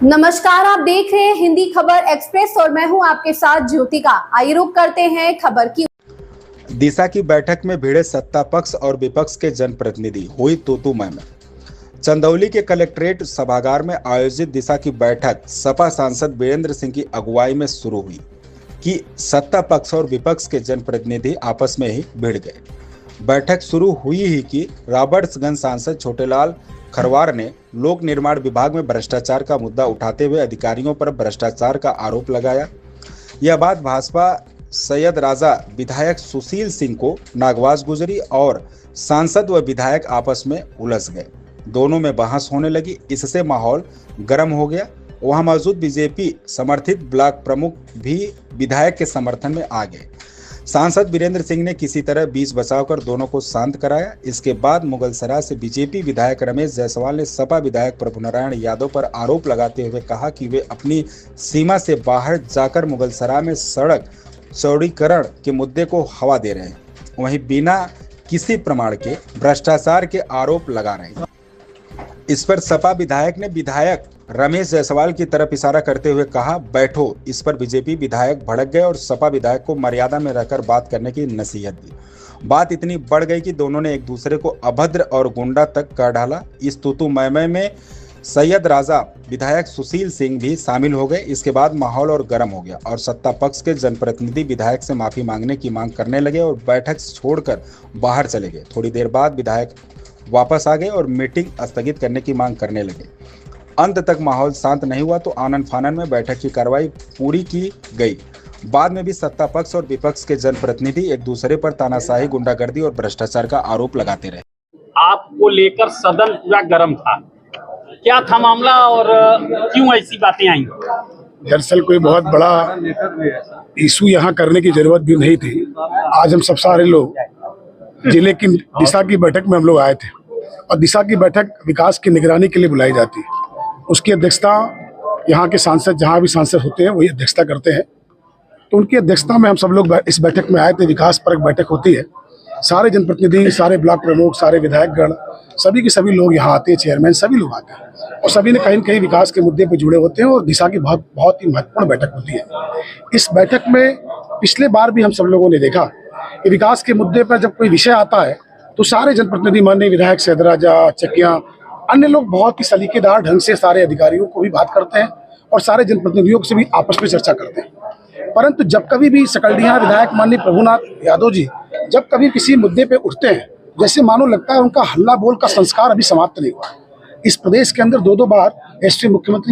नमस्कार, आप देख रहे हैं हिंदी खबर एक्सप्रेस और मैं हूं आपके साथ ज्योतिका। आइए रुक करते हैं खबर की। दिशा की बैठक में भिड़े सत्ता पक्ष और विपक्ष के जनप्रतिनिधि, हुई तू मैं। चंदौली के कलेक्ट्रेट सभागार में आयोजित दिशा की बैठक सपा सांसद वीरेंद्र सिंह की अगुवाई में शुरू हुई कि सत्ता पक्ष और विपक्ष के जनप्रतिनिधि आपस में ही भिड़ गए। बैठक शुरू हुई ही कि रॉबर्ट्सगंज सांसद छोटेलाल खरवार ने लोक निर्माण विभाग में भ्रष्टाचार का मुद्दा उठाते हुए अधिकारियों पर भ्रष्टाचार का आरोप लगाया। यह बात भाजपा सैयद राजा विधायक सुशील सिंह को नागवास गुजरी और सांसद व विधायक आपस में उलझ गए। दोनों में बहस होने लगी। इससे माहौल गर्म हो गया। वहां मौजूद बीजेपी समर्थित ब्लॉक प्रमुख भी विधायक के समर्थन में आ गए। सांसद वीरेंद्र सिंह ने किसी तरह बीच बचाव कर दोनों को शांत कराया। इसके बाद मुगलसराय से बीजेपी विधायक रमेश जायसवाल ने सपा विधायक प्रभुनारायण यादव पर आरोप लगाते हुए कहा कि वे अपनी सीमा से बाहर जाकर मुगलसराय में सड़क चौड़ीकरण के मुद्दे को हवा दे रहे हैं, वहीं बिना किसी प्रमाण के भ्रष्टाचार के आरोप लगा रहे हैं। इस पर सपा विधायक ने विधायक रमेश जायसवाल की तरफ इशारा करते हुए कहा, बैठो। इस पर बीजेपी विधायक भड़क गए और सपा विधायक को मर्यादा में रहकर बात करने की नसीहत दी। बात इतनी बढ़ गई कि दोनों ने एक दूसरे को अभद्र और गुंडा तक कह डाला। इस तू मैं में सैयद राजा विधायक सुशील सिंह भी शामिल हो गए। इसके बाद माहौल और गर्म हो गया और सत्ता पक्ष के जनप्रतिनिधि विधायक से माफी मांगने की मांग करने लगे और बैठक छोड़कर बाहर चले गए। थोड़ी देर बाद विधायक वापस आ गए और मीटिंग स्थगित करने की मांग करने लगे। अंत तक माहौल शांत नहीं हुआ तो आनन फानन में बैठक की कार्रवाई पूरी की गई। बाद में भी सत्ता पक्ष और विपक्ष के जनप्रतिनिधि एक दूसरे पर तानाशाही, गुंडागर्दी और भ्रष्टाचार का आरोप लगाते रहे। आपको लेकर सदन पूरा गर्म था, क्या था मामला और क्यों ऐसी बातें आई? दरअसल कोई बहुत बड़ा इशू यहाँ करने की जरूरत भी नहीं थी। आज हम सब सारे लोग जिले की दिशा की बैठक में हम लोग आए थे और दिशा की बैठक विकास की निगरानी के लिए बुलाई जाती है। उसकी अध्यक्षता यहाँ के सांसद, जहाँ भी सांसद होते हैं वही अध्यक्षता करते हैं। तो उनकी अध्यक्षता में हम सब लोग इस बैठक में आए थे। विकास पर एक बैठक होती है, सारे जनप्रतिनिधि, सारे ब्लॉक प्रमुख, सारे विधायकगण, सभी के सभी लोग यहाँ आते हैं, चेयरमैन सभी लोग आते हैं और सभी ने कहीं न कहीं विकास के मुद्दे पर जुड़े होते हैं और दिशा की बहुत ही महत्वपूर्ण बैठक होती है। इस बैठक में पिछले बार भी हम सब लोगों ने देखा कि विकास के मुद्दे पर जब कोई विषय आता है तो सारे जनप्रतिनिधि, माननीय विधायक सैयद राजा, चकिया, अन्य लोग बहुत ही सलीकेदार ढंग से सारे अधिकारियों को भी बात करते हैं और सारे जनप्रतिनिधियों से भी आपस में चर्चा करते हैं। परंतु जब कभी भी सकलडीहा विधायक माननीय प्रभुनाथ यादव जी जब कभी किसी मुद्दे पे उठते हैं, जैसे मानो लगता है उनका हल्ला बोल का संस्कार अभी समाप्त नहीं हुआ। इस प्रदेश के अंदर दो बार एसपी मुख्यमंत्री